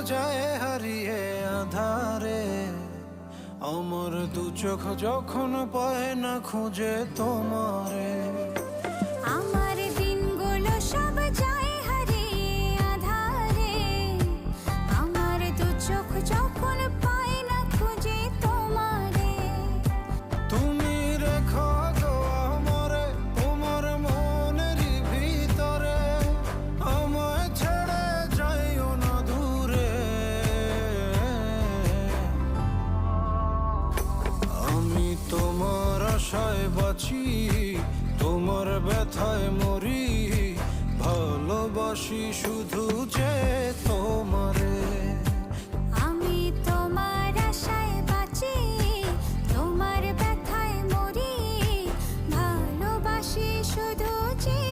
যায় হারিয়ে আধারে, আমার দু চোখ যখন পায় না খুঁজে তোমারে। আমার দিনগুলো সব যায় হারিয়ে আঁধারে, আমার দু চোখ যখন পায় না খুঁজে তোমারে। তুমি রেখো গো আমারে তোমার মনেরই ভিতরে, আমায় ছেড়ে যাইও না দূরে। আমি তোমার আশায় বাঁচি, তোমার ব্যথায় মরি, ভালোবাসি শুধু যে